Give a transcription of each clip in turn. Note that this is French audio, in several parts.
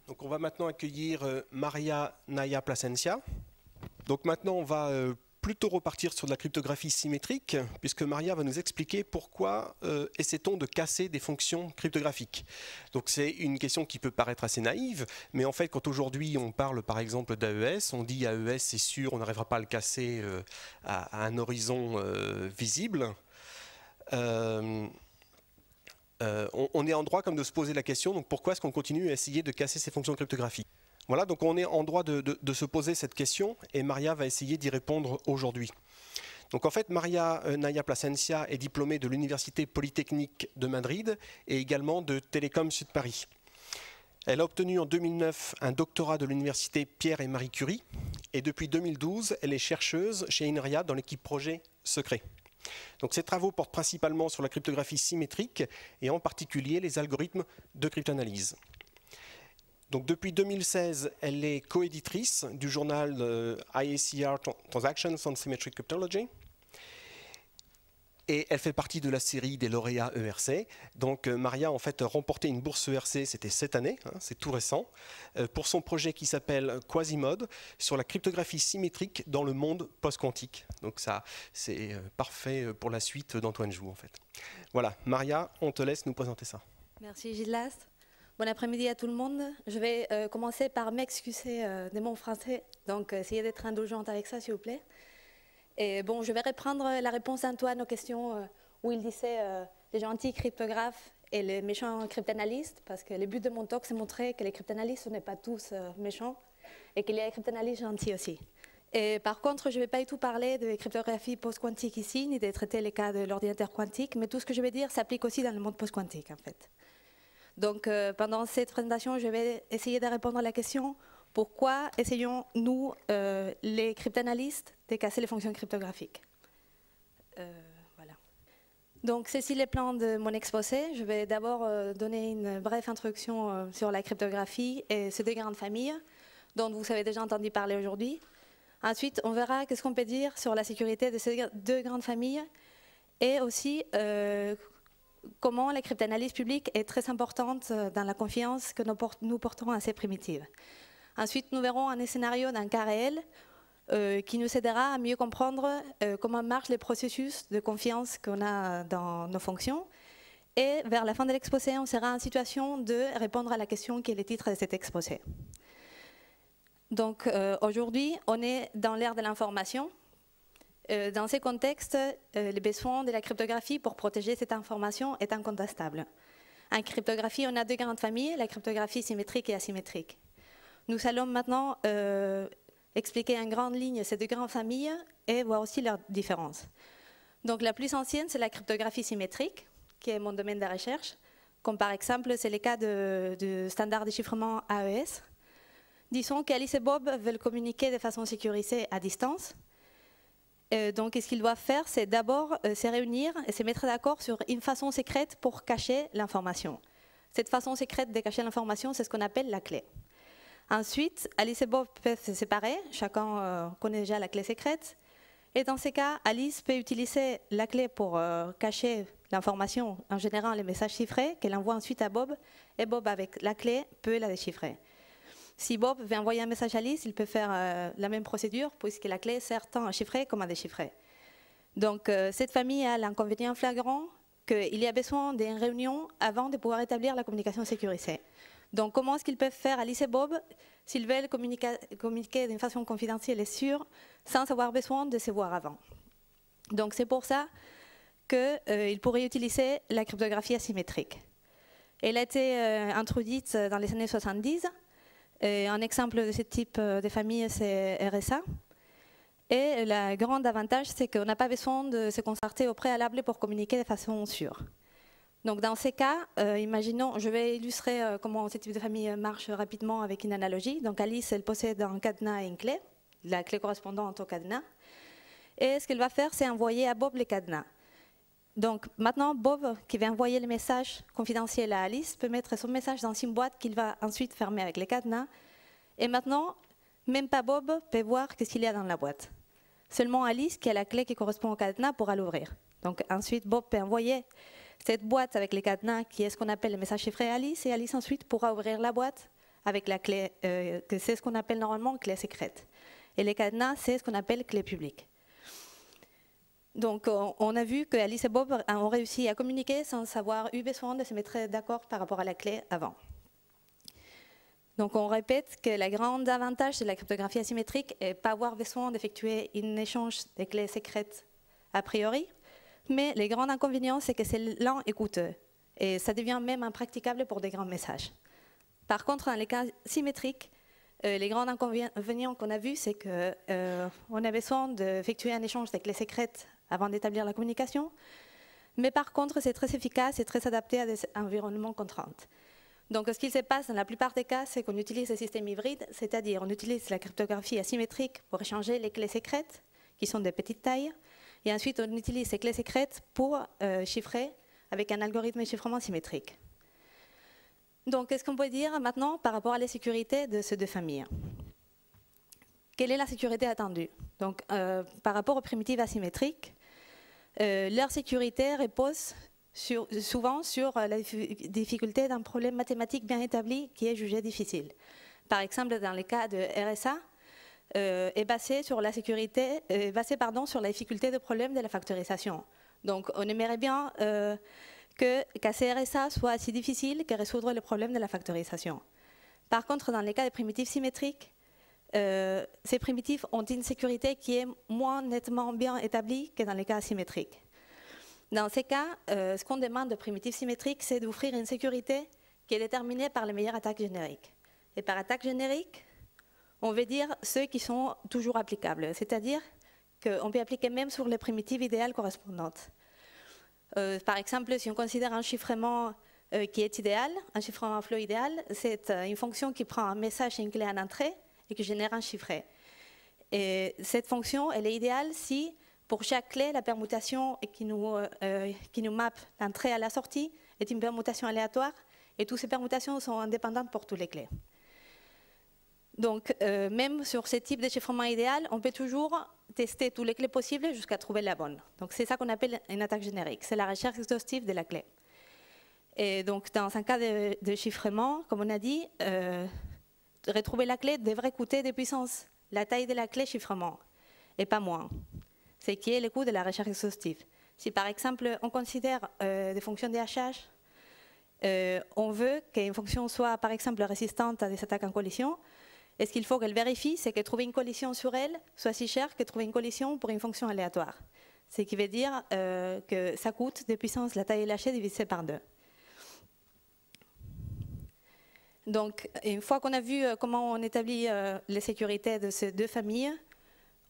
Donc on va maintenant accueillir Maria Naya Plasencia. Donc maintenant on va plutôt repartir sur de la cryptographie symétrique, puisque Maria va nous expliquer pourquoi essaie-t-on de casser des fonctions cryptographiques. Donc c'est une question qui peut paraître assez naïve, mais en fait quand aujourd'hui on parle par exemple d'AES, on dit AES c'est sûr, on n'arrivera pas à le casser à un horizon visible. On est en droit comme de se poser la question, donc pourquoi est-ce qu'on continue à essayer de casser ces fonctions cryptographiques? Voilà, donc on est en droit de se poser cette question et Maria va essayer d'y répondre aujourd'hui. Donc en fait, Maria Naya Plasencia est diplômée de l'Université Polytechnique de Madrid et également de Télécom Sud Paris. Elle a obtenu en 2009 un doctorat de l'Université Pierre et Marie Curie et depuis 2012, elle est chercheuse chez INRIA dans l'équipe projet secret. Donc ses travaux portent principalement sur la cryptographie symétrique et en particulier les algorithmes de cryptanalyse. Donc depuis 2016, elle est coéditrice du journal IACR Transactions on Symmetric Cryptology et elle fait partie de la série des lauréats ERC. Donc Maria en fait a remporté une bourse ERC, c'était cette année, hein, c'est tout récent, pour son projet qui s'appelle Quasimode sur la cryptographie symétrique dans le monde post-quantique. Donc ça, c'est parfait pour la suite d'Antoine Joux en fait. Voilà, Maria, on te laisse nous présenter ça. Merci Gilles. Bon après-midi à tout le monde. Je vais commencer par m'excuser de mon français, donc essayez d'être indulgente avec ça s'il vous plaît. Et bon, je vais reprendre la réponse d'Antoine aux questions où il disait les gentils cryptographes et les méchants cryptanalystes, parce que le but de mon talk, c'est montrer que les cryptanalystes, ce n'est pas tous méchants, et qu'il y a des cryptanalystes gentils aussi. Et par contre, je ne vais pas du tout parler de cryptographie post-quantique ici, ni de traiter les cas de l'ordinateur quantique, mais tout ce que je vais dire s'applique aussi dans le monde post-quantique, en fait. Donc, pendant cette présentation, je vais essayer de répondre à la question pourquoi essayons-nous, les cryptanalystes, de casser les fonctions cryptographiques. Voilà. Donc, ceci est le plan de mon exposé. Je vais d'abord donner une brève introduction sur la cryptographie et ces deux grandes familles dont vous avez déjà entendu parler aujourd'hui. Ensuite, on verra qu'est-ce qu'on peut dire sur la sécurité de ces deux grandes familles et aussi comment la cryptanalyse publique est très importante dans la confiance que nous portons à ces primitives. Ensuite, nous verrons un scénario d'un cas réel qui nous aidera à mieux comprendre comment marchent les processus de confiance qu'on a dans nos fonctions. Et vers la fin de l'exposé, on sera en situation de répondre à la question qui est le titre de cet exposé. Donc aujourd'hui, on est dans l'ère de l'information. Dans ces contextes, les besoins de la cryptographie pour protéger cette information est incontestable. En cryptographie, on a deux grandes familles, la cryptographie symétrique et asymétrique. Nous allons maintenant expliquer en grande ligne ces deux grandes familles et voir aussi leurs différences. Donc la plus ancienne, c'est la cryptographie symétrique, qui est mon domaine de recherche, comme par exemple, c'est le cas du standard de chiffrement AES. Disons qu'Alice et Bob veulent communiquer de façon sécurisée à distance. Donc, ce qu'ils doivent faire, c'est d'abord se réunir et se mettre d'accord sur une façon secrète pour cacher l'information. Cette façon secrète de cacher l'information, c'est ce qu'on appelle la clé. Ensuite, Alice et Bob peuvent se séparer, chacun connaît déjà la clé secrète. Et dans ces cas, Alice peut utiliser la clé pour cacher l'information en générant les messages chiffrés qu'elle envoie ensuite à Bob, et Bob, avec la clé, peut la déchiffrer. Si Bob veut envoyer un message à Alice, il peut faire la même procédure, puisque la clé sert tant à chiffrer comme à déchiffrer. Donc, cette famille a l'inconvénient flagrant qu'il y a besoin d'une réunion avant de pouvoir établir la communication sécurisée. Donc, comment est-ce qu'ils peuvent faire Alice et Bob s'ils veulent communiquer d'une façon confidentielle et sûre, sans avoir besoin de se voir avant? Donc, c'est pour ça qu'ils pourraient utiliser la cryptographie asymétrique. Elle a été introduite dans les années 70. Un exemple de ce type de famille, c'est RSA. Et le grand avantage, c'est qu'on n'a pas besoin de se concerter au préalable pour communiquer de façon sûre. Donc dans ces cas, imaginons, je vais illustrer comment ce type de famille marche rapidement avec une analogie. Donc Alice, elle possède un cadenas et une clé, la clé correspondante au cadenas. Et ce qu'elle va faire, c'est envoyer à Bob le cadenas. Donc maintenant, Bob, qui va envoyer le message confidentiel à Alice, peut mettre son message dans une boîte qu'il va ensuite fermer avec les cadenas. Et maintenant, même pas Bob peut voir ce qu'il y a dans la boîte. Seulement Alice, qui a la clé qui correspond au cadenas, pourra l'ouvrir. Donc ensuite, Bob peut envoyer cette boîte avec les cadenas, qui est ce qu'on appelle le message chiffré à Alice, et Alice ensuite pourra ouvrir la boîte avec la clé, que c'est ce qu'on appelle normalement clé secrète. Et les cadenas, c'est ce qu'on appelle clé publique. Donc, on a vu que Alice et Bob ont réussi à communiquer sans avoir eu besoin de se mettre d'accord par rapport à la clé avant. Donc, on répète que le grand avantage de la cryptographie asymétrique est pas avoir besoin d'effectuer un échange de clés secrètes a priori, mais le grand inconvénient, c'est que c'est lent et coûteux, et ça devient même impraticable pour des grands messages. Par contre, dans les cas symétriques, les grands inconvénients qu'on a vus, c'est qu'on a besoin d'effectuer un échange de clés secrètes avant d'établir la communication, mais par contre, c'est très efficace et très adapté à des environnements contraints. Donc, ce qu'il se passe dans la plupart des cas, c'est qu'on utilise le système hybride, c'est-à-dire on utilise la cryptographie asymétrique pour échanger les clés secrètes, qui sont de petite taille, et ensuite on utilise ces clés secrètes pour chiffrer avec un algorithme de chiffrement symétrique. Donc, qu'est-ce qu'on peut dire maintenant par rapport à la sécurité de ces deux familles? Quelle est la sécurité attendue? Donc, par rapport aux primitives asymétriques, leur sécurité repose souvent sur la difficulté d'un problème mathématique bien établi qui est jugé difficile. Par exemple, dans le cas de RSA, est basé sur la sécurité, sur la difficulté de problème de la factorisation. Donc, on aimerait bien que casser RSA soit assez difficile que résoudre le problème de la factorisation. Par contre, dans les cas de primitives symétriques, ces primitives ont une sécurité qui est moins nettement bien établie que dans les cas asymétriques. Dans ces cas, ce qu'on demande de primitives symétriques, c'est d'offrir une sécurité qui est déterminée par les meilleures attaques génériques. Et par attaque générique, on veut dire ceux qui sont toujours applicables, c'est-à-dire qu'on peut appliquer même sur les primitives idéales correspondantes. Par exemple, si on considère un chiffrement qui est idéal, un chiffrement flow idéal, c'est une fonction qui prend un message et une clé en entrée et qui génère un chiffré. Et cette fonction, elle est idéale si, pour chaque clé, la permutation qui nous mappe l'entrée à la sortie est une permutation aléatoire et toutes ces permutations sont indépendantes pour toutes les clés. Donc, même sur ce type de chiffrement idéal, on peut toujours tester toutes les clés possibles jusqu'à trouver la bonne. Donc, c'est ça qu'on appelle une attaque générique. C'est la recherche exhaustive de la clé. Et donc, dans un cas de chiffrement, comme on a dit, retrouver la clé devrait coûter de puissance la taille de la clé chiffrement, et pas moins. C'est qui est le coût de la recherche exhaustive. Si, par exemple, on considère des fonctions de hachage, on veut qu'une fonction soit, par exemple, résistante à des attaques en collision. Et ce qu'il faut qu'elle vérifie, c'est que trouver une collision sur elle soit si cher que trouver une collision pour une fonction aléatoire. Ce qui veut dire que ça coûte de puissance la taille lâchée divisée par 2. Donc, une fois qu'on a vu comment on établit les sécurités de ces deux familles,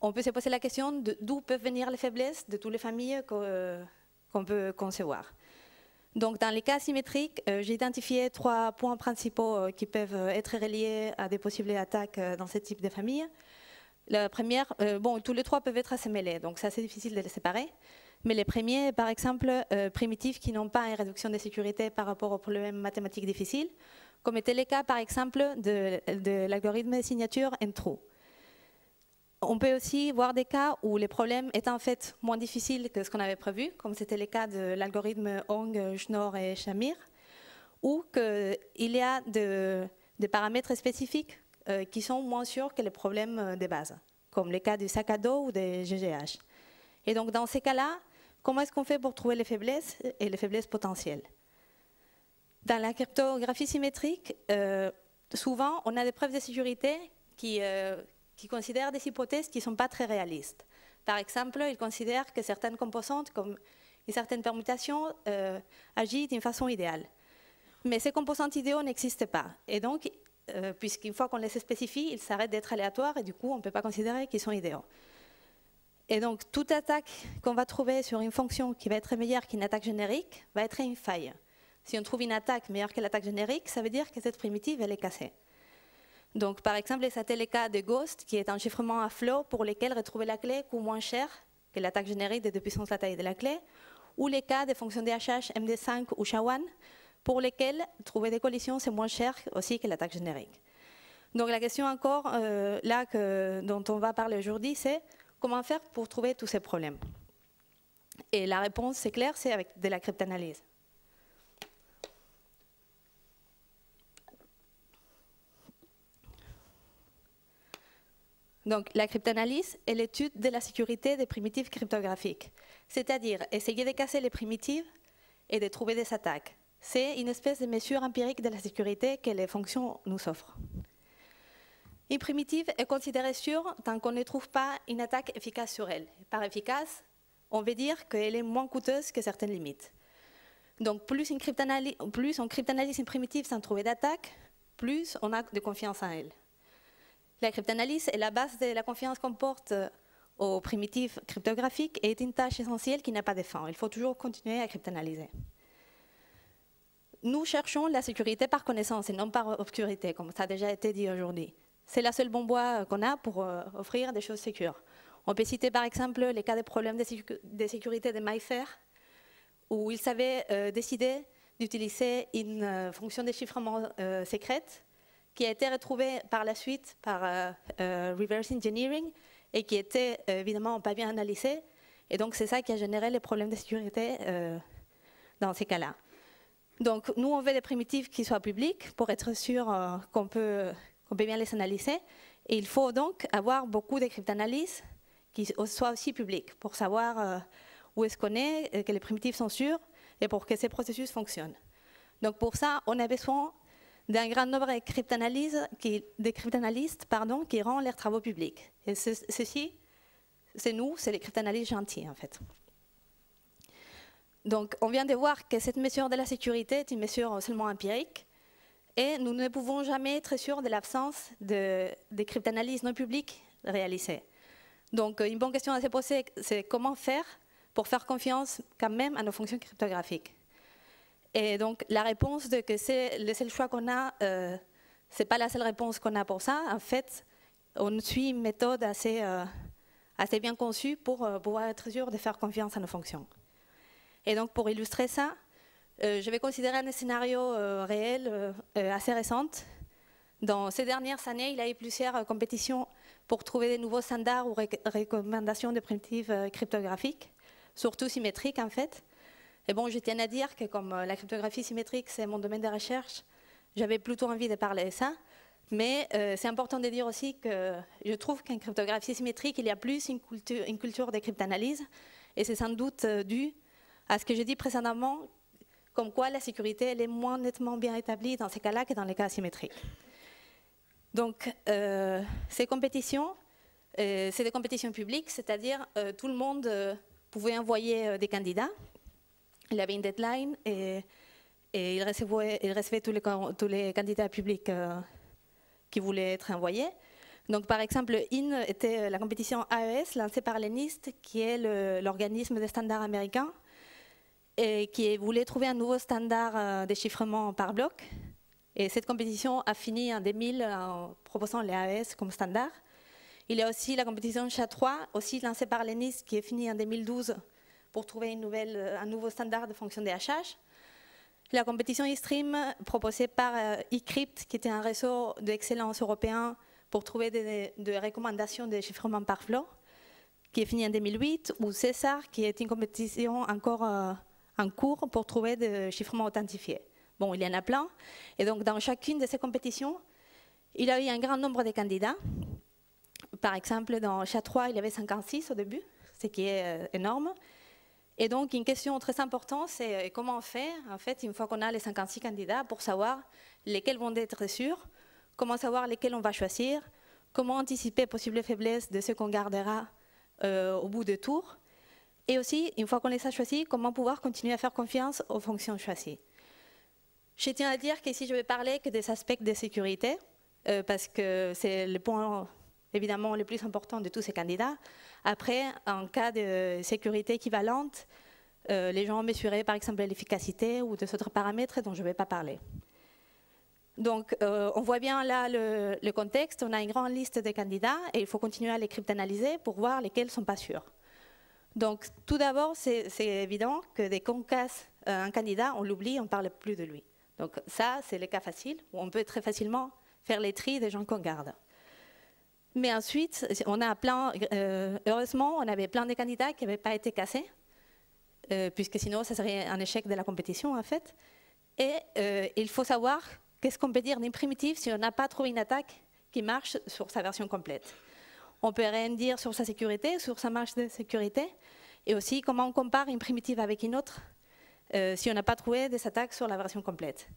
on peut se poser la question d'où peuvent venir les faiblesses de toutes les familles qu'on peut concevoir. Donc, dans les cas symétriques, j'ai identifié 3 points principaux qui peuvent être reliés à des possibles attaques dans ce type de famille. La première, tous les 3 peuvent être assez mêlés, donc c'est assez difficile de les séparer. Mais les premiers, par exemple, primitifs qui n'ont pas une réduction de sécurité par rapport aux problèmes mathématiques difficiles, comme était le cas, par exemple, de l'algorithme de signature n-true. On peut aussi voir des cas où les problèmes étaient en fait moins difficiles que ce qu'on avait prévu, comme c'était le cas de l'algorithme Hong, Schnorr et Shamir, ou qu'il y a des paramètres spécifiques qui sont moins sûrs que les problèmes de base, comme les cas du sac à dos ou des GGH. Et donc dans ces cas-là, comment est-ce qu'on fait pour trouver les faiblesses et les faiblesses potentielles? Dans la cryptographie symétrique, souvent on a des preuves de sécurité qui considèrent des hypothèses qui ne sont pas très réalistes. Par exemple, ils considèrent que certaines composantes, comme une certaine permutation, agissent d'une façon idéale. Mais ces composantes idéaux n'existent pas. Et donc, puisqu'une fois qu'on les spécifie, ils s'arrêtent d'être aléatoires et du coup, on ne peut pas considérer qu'ils sont idéaux. Et donc, toute attaque qu'on va trouver sur une fonction qui va être meilleure qu'une attaque générique va être une faille. Si on trouve une attaque meilleure que l'attaque générique, ça veut dire que cette primitive, elle est cassée. Donc, par exemple, c'était le cas de Ghost, qui est un chiffrement à flow pour lequel retrouver la clé coûte moins cher que l'attaque générique de 2 puissance la taille de la clé, ou les cas des fonctions DHH, MD5 ou SHA-1, pour lesquels trouver des collisions, c'est moins cher aussi que l'attaque générique. Donc, la question encore, dont on va parler aujourd'hui, c'est comment faire pour trouver tous ces problèmes. Et la réponse, c'est clair, c'est avec de la cryptanalyse. Donc, la cryptanalyse est l'étude de la sécurité des primitives cryptographiques, c'est-à-dire essayer de casser les primitives et de trouver des attaques. C'est une espèce de mesure empirique de la sécurité que les fonctions nous offrent. Une primitive est considérée sûre tant qu'on ne trouve pas une attaque efficace sur elle. Par efficace, on veut dire qu'elle est moins coûteuse que certaines limites. Donc, plus on cryptanalyse une primitive sans trouver d'attaque, plus on a de confiance en elle. La cryptanalyse est la base de la confiance qu'on porte aux primitives cryptographiques et est une tâche essentielle qui n'a pas de fin. Il faut toujours continuer à cryptanalyser. Nous cherchons la sécurité par connaissance et non par obscurité, comme ça a déjà été dit aujourd'hui. C'est la seule bonne voie qu'on a pour offrir des choses sécures. On peut citer par exemple les cas de problèmes de sécurité de MyFair, où ils avaient décidé d'utiliser une fonction de chiffrement secrète qui a été retrouvée par la suite par reverse engineering et qui était évidemment pas bien analysée. Et donc c'est ça qui a généré les problèmes de sécurité dans ces cas-là. Donc nous, on veut des primitives qui soient publiques pour être sûr qu'on peut bien les analyser. Et il faut donc avoir beaucoup de cryptanalyses qui soient aussi publiques pour savoir où est-ce qu'on est, que les primitives sont sûres et pour que ces processus fonctionnent. Donc pour ça, on a besoin d'un grand nombre de cryptanalystes qui rendent leurs travaux publics. Et ceci, c'est nous, c'est les cryptanalystes gentils en fait. Donc on vient de voir que cette mesure de la sécurité est une mesure seulement empirique et nous ne pouvons jamais être sûrs de l'absence de cryptanalyses non publiques réalisées. Donc une bonne question à se poser, c'est comment faire pour faire confiance quand même à nos fonctions cryptographiques. Et donc la réponse de que c'est le seul choix qu'on a, c'est pas la seule réponse qu'on a pour ça. En fait, on suit une méthode assez bien conçue pour pouvoir être sûr de faire confiance à nos fonctions. Et donc pour illustrer ça, je vais considérer un scénario réel assez récent. Dans ces dernières années, il y a eu plusieurs compétitions pour trouver de nouveaux standards ou recommandations de primitives cryptographiques, surtout symétriques en fait. Et bon, je tiens à dire que comme la cryptographie symétrique, c'est mon domaine de recherche, j'avais plutôt envie de parler de ça. Mais c'est important de dire aussi que je trouve qu'en cryptographie symétrique, il y a plus une culture de cryptanalyse. Et c'est sans doute dû à ce que j'ai dit précédemment, comme quoi la sécurité elle est moins nettement bien établie dans ces cas-là que dans les cas symétriques. Donc, ces compétitions, c'est des compétitions publiques, c'est-à-dire tout le monde pouvait envoyer des candidats. Il y avait une deadline et il recevait tous les candidats publics qui voulaient être envoyés. Donc, par exemple, IN était la compétition AES lancée par l'ENIST, qui est l'organisme de standards américain, et qui voulait trouver un nouveau standard de chiffrement par bloc. Et cette compétition a fini en 2000 en proposant les AES comme standard. Il y a aussi la compétition SHA-3, aussi lancée par l'ENIST, qui est finie en 2012 pour trouver un nouveau standard de fonction de hachage. La compétition eStream, proposée par eCrypt, qui était un réseau d'excellence européen pour trouver des recommandations de chiffrement par flow, qui est finie en 2008, ou CESAR, qui est une compétition encore en cours pour trouver des chiffrements authentifiés. Bon, il y en a plein. Et donc, dans chacune de ces compétitions, il y a eu un grand nombre de candidats. Par exemple, dans SHA-3, il y avait 56 au début, ce qui est énorme. Et donc, une question très importante, c'est comment on fait, en fait, une fois qu'on a les 56 candidats, pour savoir lesquels vont être sûrs, comment savoir lesquels on va choisir, comment anticiper possibles faiblesses de ceux qu'on gardera au bout de tour. Et aussi, une fois qu'on les a choisis, comment pouvoir continuer à faire confiance aux fonctions choisies. Je tiens à dire qu'ici, je vais parler que des aspects de sécurité, parce que c'est le point évidemment le plus important de tous ces candidats. Après, en cas de sécurité équivalente, les gens ont mesuré par exemple l'efficacité ou des autres paramètres dont je ne vais pas parler. Donc, on voit bien là le contexte. On a une grande liste de candidats et il faut continuer à les cryptanalyser pour voir lesquels ne sont pas sûrs. Donc, tout d'abord, c'est évident que dès qu'on casse un candidat, on l'oublie, on ne parle plus de lui. Donc ça, c'est le cas facile, où on peut très facilement faire les tris des gens qu'on garde. Mais ensuite, on a heureusement, on avait plein de candidats qui n'avaient pas été cassés, puisque sinon, ça serait un échec de la compétition, en fait. Et il faut savoir qu'est-ce qu'on peut dire d'une primitive si on n'a pas trouvé une attaque qui marche sur sa version complète. on peut rien dire sur sa sécurité, sur sa marge de sécurité, et aussi comment on compare une primitive avec une autre si on n'a pas trouvé des attaques sur la version complète.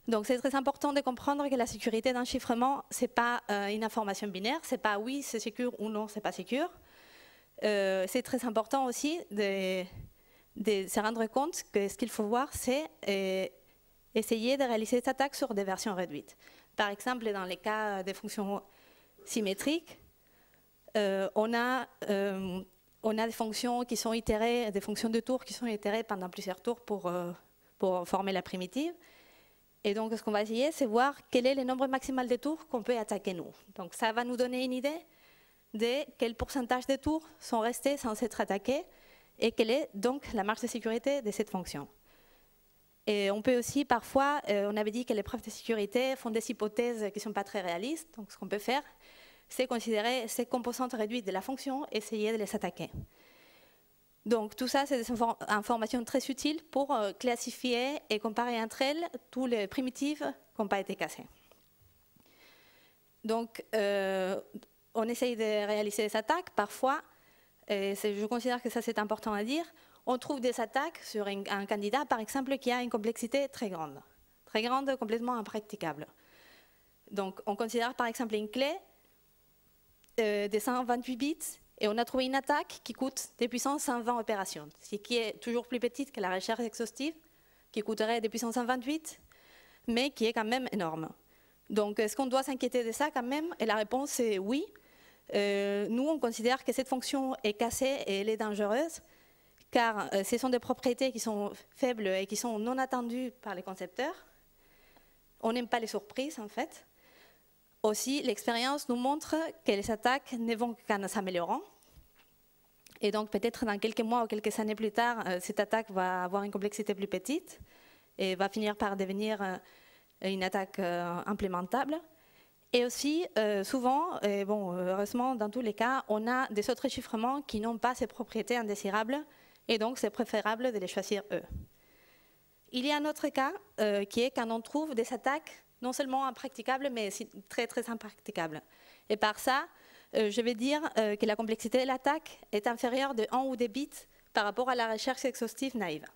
Donc c'est très important de comprendre que la sécurité d'un chiffrement, ce n'est pas une information binaire, ce n'est pas oui, c'est sûr ou non, c'est pas sûr. C'est très important aussi de se rendre compte que ce qu'il faut voir, c'est essayer de réaliser cette attaque sur des versions réduites. Par exemple, dans les cas des fonctions symétriques, on a des fonctions qui sont itérées, des fonctions de tours qui sont itérées pendant plusieurs tours pour former la primitive. Et donc, ce qu'on va essayer, c'est voir quel est le nombre maximal de tours qu'on peut attaquer nous. Donc, ça va nous donner une idée de quel pourcentage de tours sont restés sans être attaqués et quelle est donc la marge de sécurité de cette fonction. Et on peut aussi, parfois, on avait dit que les preuves de sécurité font des hypothèses qui ne sont pas très réalistes. Donc, ce qu'on peut faire, c'est considérer ces composantes réduites de la fonction et essayer de les attaquer. Donc, tout ça, c'est des informations très utiles pour classifier et comparer entre elles tous les primitives qui n'ont pas été cassées. Donc, on essaye de réaliser des attaques. Parfois, et je considère que ça, c'est important à dire, on trouve des attaques sur un candidat, par exemple, qui a une complexité très grande, complètement impraticable. Donc, on considère, par exemple, une clé de 128 bits, et on a trouvé une attaque qui coûte des puissances 120 opérations, ce qui est toujours plus petite que la recherche exhaustive, qui coûterait des puissances 128, mais qui est quand même énorme. Donc, est-ce qu'on doit s'inquiéter de ça quand même? Et la réponse est oui. Nous, on considère que cette fonction est cassée et elle est dangereuse, car ce sont des propriétés qui sont faibles et qui sont non attendues par les concepteurs. On n'aime pas les surprises, en fait. Aussi, l'expérience nous montre que les attaques ne vont qu'en s'améliorant. Et donc, peut-être dans quelques mois ou quelques années plus tard, cette attaque va avoir une complexité plus petite et va finir par devenir une attaque implémentable. Et aussi, souvent, et bon, heureusement, dans tous les cas, on a des autres chiffrements qui n'ont pas ces propriétés indésirables, et donc c'est préférable de les choisir eux. Il y a un autre cas qui est quand on trouve des attaques non seulement impraticables, mais très, très impraticables. Et par ça, je vais dire que la complexité de l'attaque est inférieure de 1 ou 2 bits par rapport à la recherche exhaustive naïve.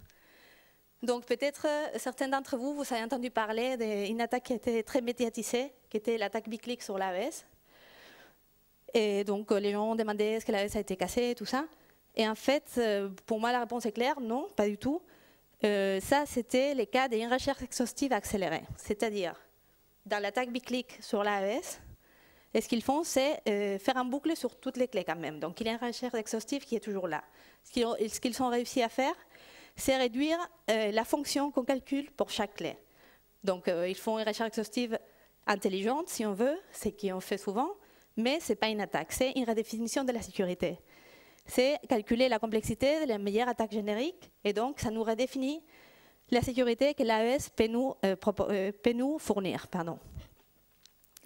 Donc peut-être certains d'entre vous, vous avez entendu parler d'une attaque qui était très médiatisée, qui était l'attaque biclic sur l'AES. Et donc les gens ont demandé est-ce que l'AES a été cassée et tout ça. Et en fait, pour moi, la réponse est claire, non, pas du tout. Ça, c'était le cas d'une recherche exhaustive accélérée. C'est-à-dire, dans l'attaque biclic sur l'AES, ce qu'ils font, c'est faire un boucle sur toutes les clés quand même. Donc il y a une recherche exhaustive qui est toujours là. Ce qu'ils ont réussi à faire, c'est réduire la fonction qu'on calcule pour chaque clé. Donc, ils font une recherche exhaustive intelligente, si on veut, c'est ce qu'on fait souvent, mais ce n'est pas une attaque, c'est une redéfinition de la sécurité. C'est calculer la complexité de la meilleure attaque générique, et donc ça nous redéfinit la sécurité que l'AES peut nous fournir. Pardon.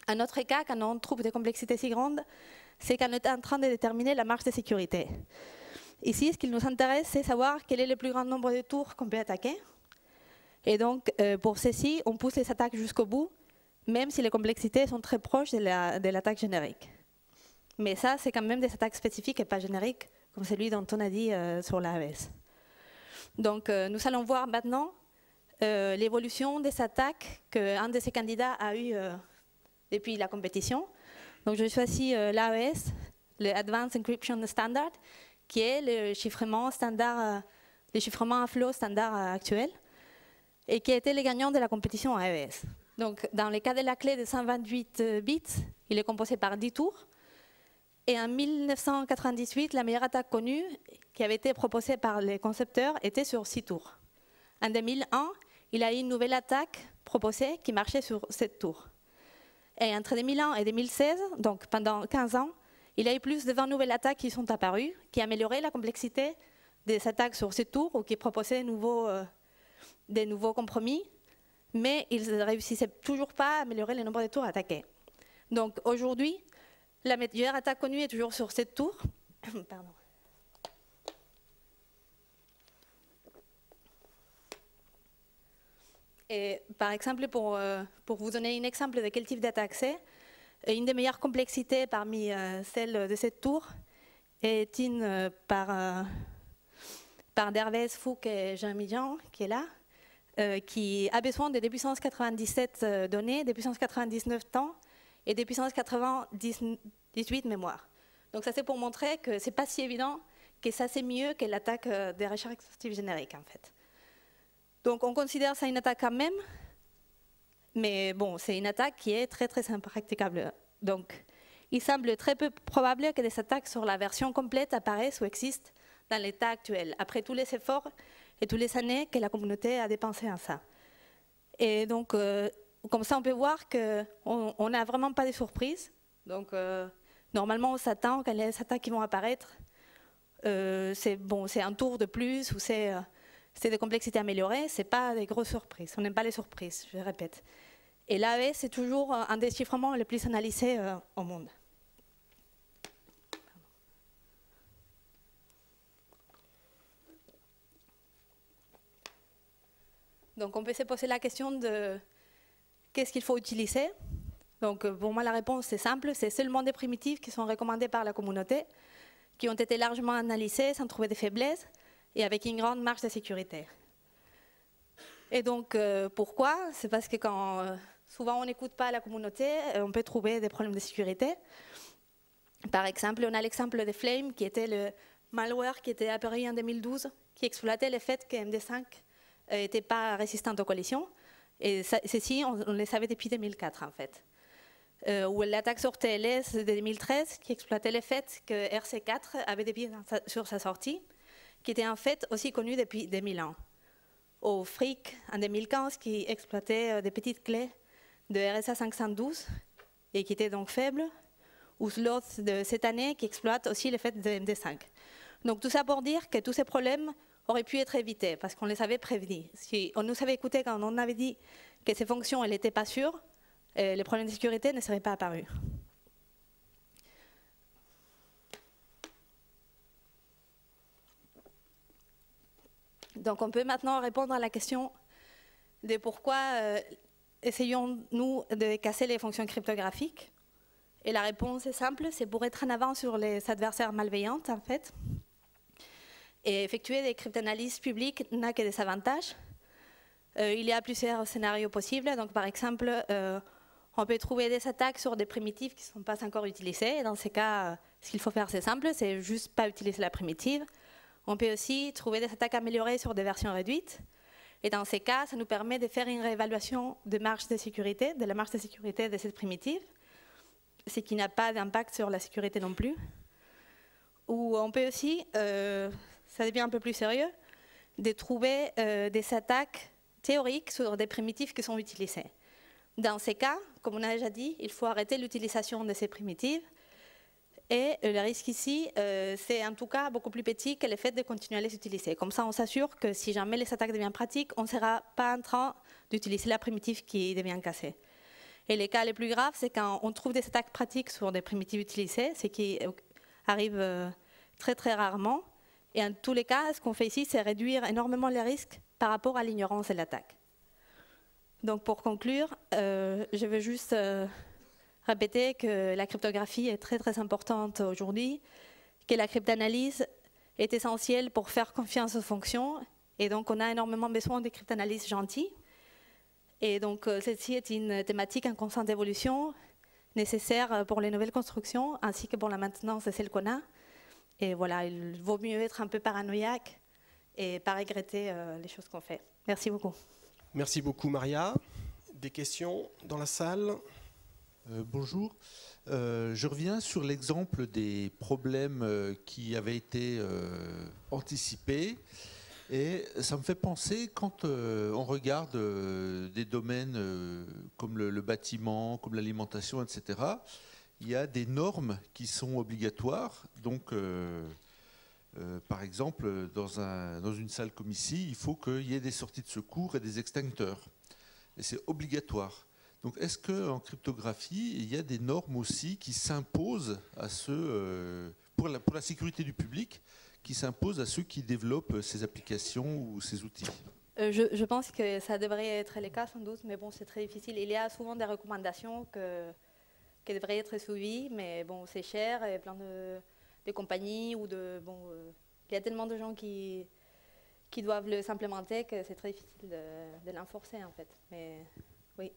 Un autre cas, quand on trouve des complexités si grandes, c'est qu'on est en train de déterminer la marge de sécurité. Ici, ce qui nous intéresse, c'est savoir quel est le plus grand nombre de tours qu'on peut attaquer. Et donc, pour ceci, on pousse les attaques jusqu'au bout, même si les complexités sont très proches de l'attaque générique. Mais ça, c'est quand même des attaques spécifiques et pas génériques, comme celui dont on a dit sur l'AES. Donc, nous allons voir maintenant l'évolution des attaques qu'un de ces candidats a eu depuis la compétition. Donc, je choisis l'AES, le Advanced Encryption Standard, qui est le chiffrement standard, le chiffrement à flot standard actuel, et qui a été le gagnant de la compétition AES. Donc, dans le cas de la clé de 128 bits, il est composé par 10 tours. Et en 1998, la meilleure attaque connue qui avait été proposée par les concepteurs était sur 6 tours. En 2001, il y a eu une nouvelle attaque proposée qui marchait sur 7 tours. Et entre 2001 et 2016, donc pendant 15 ans, il y a eu plus de 20 nouvelles attaques qui sont apparues, qui amélioraient la complexité des attaques sur ces tours ou qui proposaient des nouveaux compromis, mais ils ne réussissaient toujours pas à améliorer le nombre de tours attaqués. Donc aujourd'hui, la meilleure attaque connue est toujours sur 7 tours. Pardon. Et par exemple, pour vous donner un exemple de quel type d'attaque c'est, Une des meilleures complexités parmi celles de cette tour est une par Dervez, Fouque et Jean-Mijan, qui est là, qui a besoin de des puissances 97 données, des puissances 99 temps et des puissances 98 mémoire. Donc ça c'est pour montrer que c'est pas si évident, que ça c'est mieux que l'attaque des recherches exhaustives génériques en fait. Donc on considère ça une attaque quand même, mais bon, c'est une attaque qui est très très impraticable. Donc il semble très peu probable que des attaques sur la version complète apparaissent ou existent dans l'état actuel, après tous les efforts et toutes les années que la communauté a dépensé en ça. Et donc, comme ça, on peut voir qu'on n'a vraiment pas de surprises. Donc, normalement, on s'attend quand les attaques qui vont apparaître, c'est un tour de plus ou c'est des complexités améliorées, ce n'est pas des grosses surprises. On n'aime pas les surprises, je répète. Et l'AES, c'est toujours un déchiffrement le plus analysé au monde. Donc on peut se poser la question de qu'est-ce qu'il faut utiliser. Donc pour moi la réponse est simple, c'est seulement des primitives qui sont recommandées par la communauté, qui ont été largement analysées sans trouver de faiblesses et avec une grande marge de sécurité. Et donc pourquoi? C'est parce que quand souvent on n'écoute pas la communauté, on peut trouver des problèmes de sécurité. Par exemple, on a l'exemple de Flame qui était le malware qui était apparu en 2012, qui exploitait le fait que MD5 n'était pas résistante aux collisions. Et ceci, on le savait depuis 2004, en fait. Ou l'attaque sur TLS de 2013, qui exploitait le fait que RC4 avait des pieds sur sa sortie, qui était en fait aussi connu depuis 2000 ans. Au Freak, en 2015, qui exploitait des petites clés de RSA 512, et qui étaient donc faibles. Ou Sloth de cette année, qui exploite aussi le fait de MD5. Donc tout ça pour dire que tous ces problèmes auraient pu être évités parce qu'on les avait prévenus. Si on nous avait écouté quand on avait dit que ces fonctions n'étaient pas sûres, les problèmes de sécurité ne seraient pas apparus. Donc on peut maintenant répondre à la question de pourquoi essayons-nous de casser les fonctions cryptographiques. Et la réponse est simple, c'est pour être en avant sur les adversaires malveillants en fait. Et effectuer des cryptanalyses publiques n'a que des avantages. Il y a plusieurs scénarios possibles. Donc, par exemple, on peut trouver des attaques sur des primitives qui ne sont pas encore utilisées. Et dans ces cas, ce qu'il faut faire, c'est simple, c'est juste pas utiliser la primitive. On peut aussi trouver des attaques améliorées sur des versions réduites. Et dans ces cas, ça nous permet de faire une réévaluation de marge de sécurité, de la marge de sécurité de cette primitive, ce qui n'a pas d'impact sur la sécurité non plus. Ou on peut aussi ça devient un peu plus sérieux, de trouver des attaques théoriques sur des primitives qui sont utilisées. Dans ces cas, comme on a déjà dit, il faut arrêter l'utilisation de ces primitives. Et le risque ici, c'est en tout cas beaucoup plus petit que le fait de continuer à les utiliser. Comme ça, on s'assure que si jamais les attaques deviennent pratiques, on ne sera pas en train d'utiliser la primitive qui devient cassée. Et les cas les plus graves, c'est quand on trouve des attaques pratiques sur des primitives utilisées, ce qui arrive très très rarement. Et en tous les cas, ce qu'on fait ici, c'est réduire énormément les risques par rapport à l'ignorance de l'attaque. Donc pour conclure, je veux juste répéter que la cryptographie est très très importante aujourd'hui, que la cryptanalyse est essentielle pour faire confiance aux fonctions, et donc on a énormément besoin de cryptanalyse gentille. Et donc celle-ci est une thématique en constante évolution, nécessaire pour les nouvelles constructions, ainsi que pour la maintenance de celles qu'on a. Et voilà, il vaut mieux être un peu paranoïaque et pas regretter les choses qu'on fait. Merci beaucoup. Merci beaucoup, Maria. Des questions dans la salle? Bonjour. Je reviens sur l'exemple des problèmes qui avaient été anticipés. Et ça me fait penser, quand on regarde des domaines comme le bâtiment, comme l'alimentation, etc., il y a des normes qui sont obligatoires. Donc, par exemple, dans une salle comme ici, il faut qu'il y ait des sorties de secours et des extincteurs. Et c'est obligatoire. Donc, est-ce qu'en cryptographie, il y a des normes aussi qui s'imposent à ceux, pour la sécurité du public, qui s'imposent à ceux qui développent ces applications ou ces outils? Je pense que ça devrait être le cas sans doute, mais bon, c'est très difficile. Il y a souvent des recommandations qui devrait être suivi, mais bon, c'est cher, et plein de compagnies ou de... Bon, il y a tellement de gens qui doivent s'implémenter que c'est très difficile de l'enforcer, en fait. Mais oui.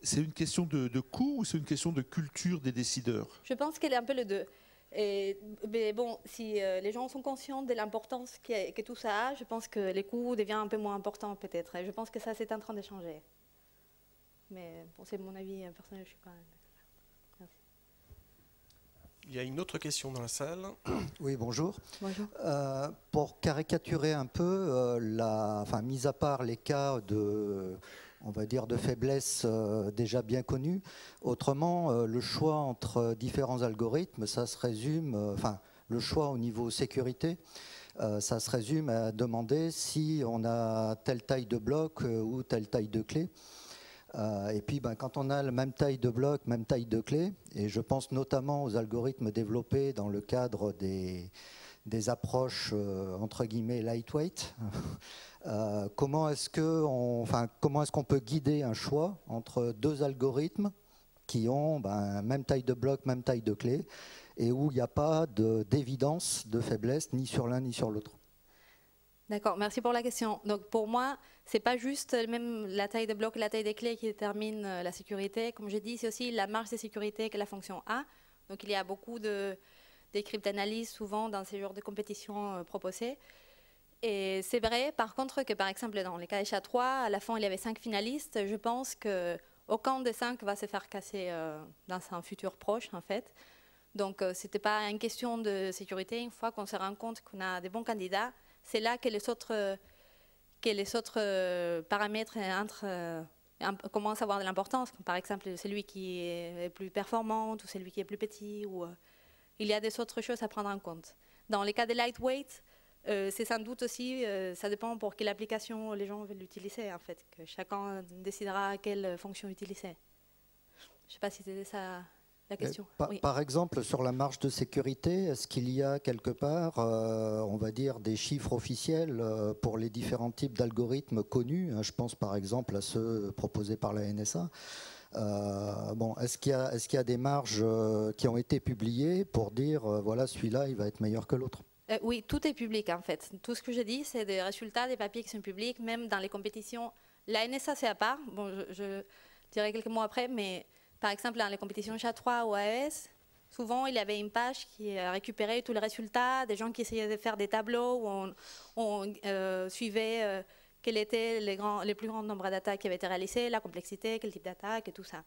C'est une question de coût ou c'est une question de culture des décideurs? Je pense qu'elle est un peu les deux. Mais bon, si les gens sont conscients de l'importance que tout ça a, je pense que les coûts deviennent un peu moins importants peut-être. Et je pense que ça, c'est en train de changer. Mais bon, c'est mon avis personnel, je suis pas... Merci. Il y a une autre question dans la salle. Oui, bonjour. Bonjour. Pour caricaturer un peu, mis à part les cas de, on va dire, de faiblesse déjà bien connus, autrement, le choix entre différents algorithmes, ça se résume, le choix au niveau sécurité, ça se résume à demander si on a telle taille de bloc ou telle taille de clé. Et puis quand on a la même taille de bloc, même taille de clé, et je pense notamment aux algorithmes développés dans le cadre des approches entre guillemets lightweight, comment est-ce qu'on peut guider un choix entre deux algorithmes qui ont même taille de bloc, même taille de clé, et où il n'y a pas d'évidence de faiblesse ni sur l'un ni sur l'autre? D'accord, merci pour la question. Donc pour moi, c'est pas juste même la taille de bloc et la taille des clés qui déterminent la sécurité. Comme j'ai dit, c'est aussi la marge de sécurité que la fonction a. Donc il y a beaucoup de cryptanalyses souvent dans ces genres de compétitions proposées. Et c'est vrai, par contre, que par exemple dans les cas SHA-3, à la fin il y avait 5 finalistes. Je pense qu'aucun des 5 va se faire casser dans un futur proche en fait. Donc c'était pas une question de sécurité. Une fois qu'on se rend compte qu'on a des bons candidats, c'est là que les autres paramètres commencent à avoir de l'importance. Par exemple, celui qui est plus performant ou celui qui est plus petit. Il y a des autres choses à prendre en compte. Dans les cas de lightweight, c'est sans doute aussi, ça dépend pour quelle application les gens veulent l'utiliser. En fait, que chacun décidera quelle fonction utiliser. Je ne sais pas si c'était ça la question. Oui. Par exemple, sur la marge de sécurité, est-ce qu'il y a quelque part, on va dire, des chiffres officiels pour les différents types d'algorithmes connus? Je pense par exemple à ceux proposés par la NSA. Est-ce qu'il y a des marges qui ont été publiées pour dire, voilà, celui-là, il va être meilleur que l'autre? Oui, tout est public en fait. Tout ce que je dis, c'est des résultats des papiers qui sont publics, même dans les compétitions. La NSA, c'est à part. Bon, je dirai quelques mots après, mais par exemple, dans les compétitions SHA-3 ou AES, souvent, il y avait une page qui récupérait tous les résultats, des gens qui essayaient de faire des tableaux où on suivait quels étaient les plus grands nombres d'attaques qui avaient été réalisées, la complexité, quel type d'attaque et tout ça.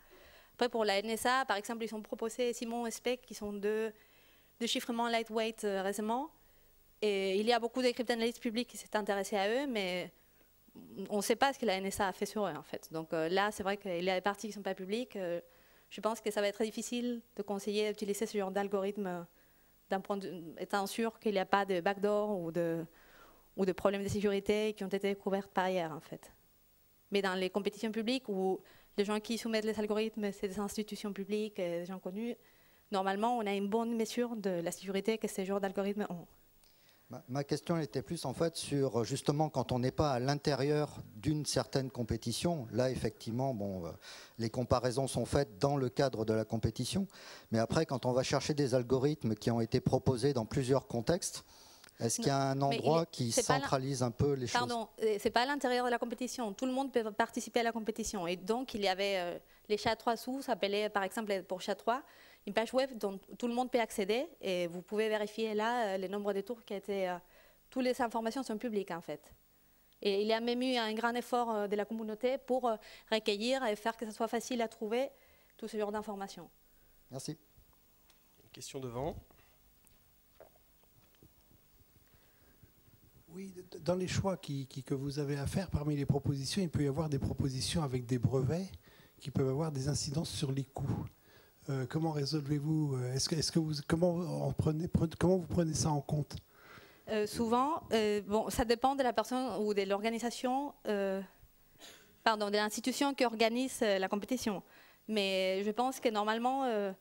Après, pour la NSA, par exemple, ils ont proposé Simon et Spec, qui sont deux chiffrements lightweight récemment. Et il y a beaucoup de cryptanalystes publics qui s'est intéressés à eux, mais on ne sait pas ce que la NSA a fait sur eux, en fait. Donc là, c'est vrai qu'il y a des parties qui ne sont pas publiques. Je pense que ça va être très difficile de conseiller d'utiliser ce genre d'algorithme étant sûr qu'il n'y a pas de backdoor ou de problèmes de sécurité qui ont été découverts par ailleurs, en fait. Mais dans les compétitions publiques où les gens qui soumettent les algorithmes, c'est des institutions publiques, des gens connus, normalement, on a une bonne mesure de la sécurité que ces genres d'algorithmes ont. Ma question était plus en fait sur justement quand on n'est pas à l'intérieur d'une certaine compétition. Là, effectivement, les comparaisons sont faites dans le cadre de la compétition. Mais après, quand on va chercher des algorithmes qui ont été proposés dans plusieurs contextes, est-ce qu'il y a un endroit qui centralise un peu les choses? Pardon, c'est pas à l'intérieur de la compétition. Tout le monde peut participer à la compétition. Et donc, il y avait les SHA-3 sous, s'appelait par exemple pour SHA-3, une page web dont tout le monde peut accéder. Et vous pouvez vérifier là le nombre de tours qui a été... toutes les informations sont publiques en fait. Et il y a même eu un grand effort de la communauté pour recueillir et faire que ce soit facile à trouver tout ce genre d'informations. Merci. Une question devant. Oui, dans les choix que vous avez à faire, parmi les propositions, il peut y avoir des propositions avec des brevets qui peuvent avoir des incidences sur les coûts. Comment résolvez-vous comment vous prenez ça en compte? Souvent, ça dépend de la personne ou de l'organisation, de l'institution qui organise la compétition. Mais je pense que normalement,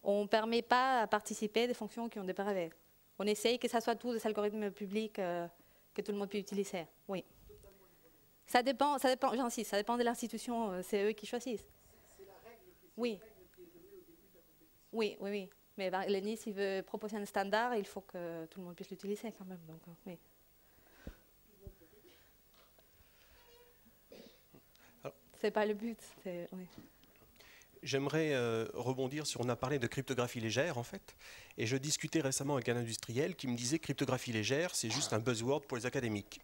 on ne permet pas à participer des fonctions qui ont des brevets. On essaye que ça soit tous des algorithmes publics que tout le monde peut utiliser. Oui. Ça dépend, j'insiste, ça dépend de l'institution, c'est eux qui choisissent. C'est la règle qui est donnée au début. Oui, oui, oui. Mais l'ENIS, s'il veut proposer un standard, il faut que tout le monde puisse l'utiliser quand même. Donc, oui. C'est pas le but. Oui. J'aimerais rebondir sur, on a parlé de cryptographie légère en fait, et je discutais récemment avec un industriel qui me disait que cryptographie légère, c'est juste un buzzword pour les académiques.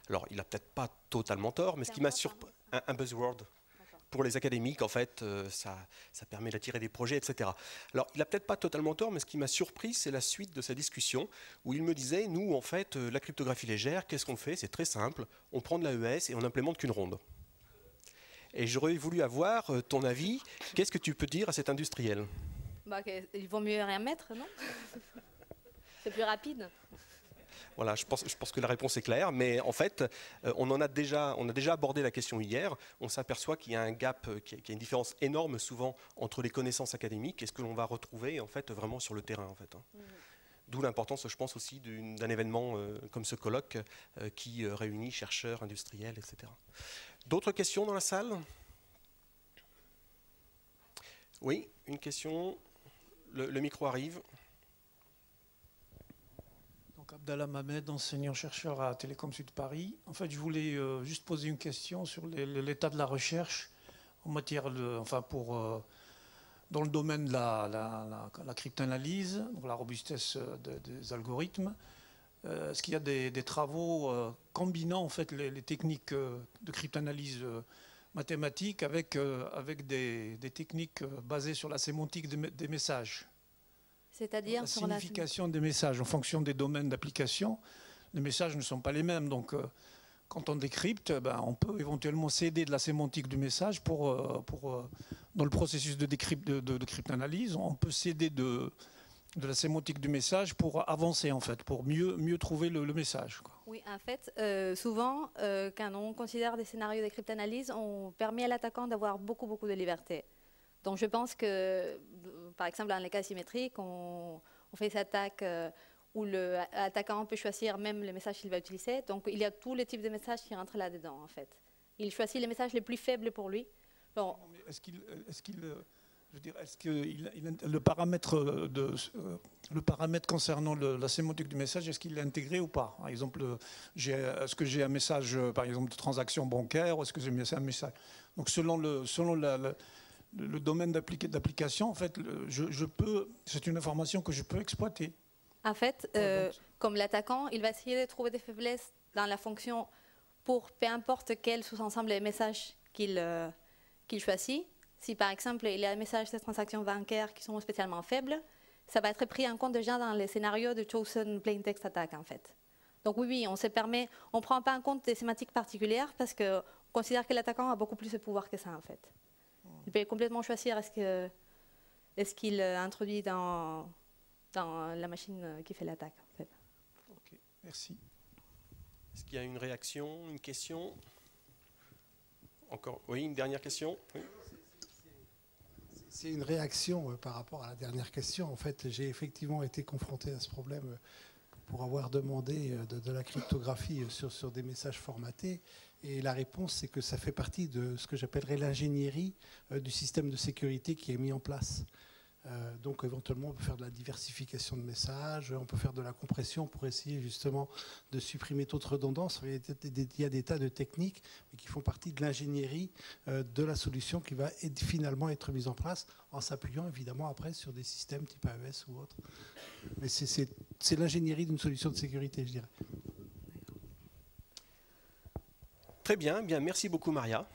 Alors, il n'a peut-être pas totalement tort, mais ce qui m'a surpris, un buzzword pour les académiques, en fait, ça permet d'attirer des projets, etc. Alors, il n'a peut-être pas totalement tort, mais ce qui m'a surpris, c'est la suite de sa discussion, où il me disait, nous, en fait, la cryptographie légère, qu'est-ce qu'on fait? C'est très simple, on prend de l'AES et on n'implémente qu'une ronde. Et j'aurais voulu avoir ton avis. Qu'est-ce que tu peux dire à cet industriel? Il vaut mieux rien mettre, non? C'est plus rapide. Voilà, je pense que la réponse est claire, mais en fait, on a déjà abordé la question hier. On s'aperçoit qu'il y a un gap, qu'il y a une différence énorme souvent entre les connaissances académiques et ce que l'on va retrouver en fait vraiment sur le terrain, en fait. D'où l'importance, je pense aussi, d'un événement comme ce colloque qui réunit chercheurs, industriels, etc. D'autres questions dans la salle? Oui, une question. Le micro arrive. Donc Abdallah Mamed, enseignant-chercheur à Télécom Sud Paris. En fait, je voulais juste poser une question sur l'état de la recherche en matière de, dans le domaine de la cryptanalyse, donc la robustesse des algorithmes. Est-ce qu'il y a des travaux combinant en fait les techniques de cryptanalyse mathématique avec des techniques basées sur la sémantique des messages? C'est-à-dire la sur la signification des messages en fonction des domaines d'application. Les messages ne sont pas les mêmes, donc quand on décrypte, on peut éventuellement s'aider de la sémantique du message dans le processus de cryptanalyse. On peut s'aider de la sémantique du message pour avancer, en fait, pour mieux trouver le message, quoi. Oui, en fait, souvent, quand on considère des scénarios de cryptanalyse, on permet à l'attaquant d'avoir beaucoup de liberté. Donc je pense que, par exemple, dans les cas symétriques, on fait cette attaque où l'attaquant peut choisir même le message qu'il va utiliser. Donc il y a tous les types de messages qui rentrent là-dedans, en fait. Il choisit les messages les plus faibles pour lui. Bon. Est-ce que le paramètre concernant la sémantique du message, est-ce qu'il est intégré ou pas? Par exemple, est-ce que j'ai un message, par exemple, de transaction bancaire, ou est-ce que j'ai un message? Donc selon le domaine d'application, en fait, c'est une information que je peux exploiter. En fait, comme l'attaquant, il va essayer de trouver des faiblesses dans la fonction pour peu importe quel sous-ensemble de messages qu'il choisit. Si par exemple il y a des messages de transactions bancaires qui sont spécialement faibles, ça va être pris en compte déjà dans les scénarios de Chosen Plain Text Attack, en fait. Donc oui, on ne prend pas en compte des sémantiques particulières parce qu'on considère que l'attaquant a beaucoup plus de pouvoir que ça, en fait. Il peut complètement choisir est-ce qu'il introduit dans la machine qui fait l'attaque, en fait. Ok, merci. Est-ce qu'il y a une réaction, une question? Encore, oui, une dernière question? Oui. C'est une réaction par rapport à la dernière question. En fait, j'ai effectivement été confronté à ce problème pour avoir demandé de la cryptographie sur des messages formatés. Et la réponse, c'est que ça fait partie de ce que j'appellerais l'ingénierie du système de sécurité qui est mis en place. Donc éventuellement, on peut faire de la diversification de messages, on peut faire de la compression pour essayer justement de supprimer toute redondance. Il y a des tas de techniques mais qui font partie de l'ingénierie de la solution qui va finalement être mise en place en s'appuyant évidemment après sur des systèmes type AES ou autres. Mais c'est l'ingénierie d'une solution de sécurité, je dirais. Très bien, merci beaucoup Maria.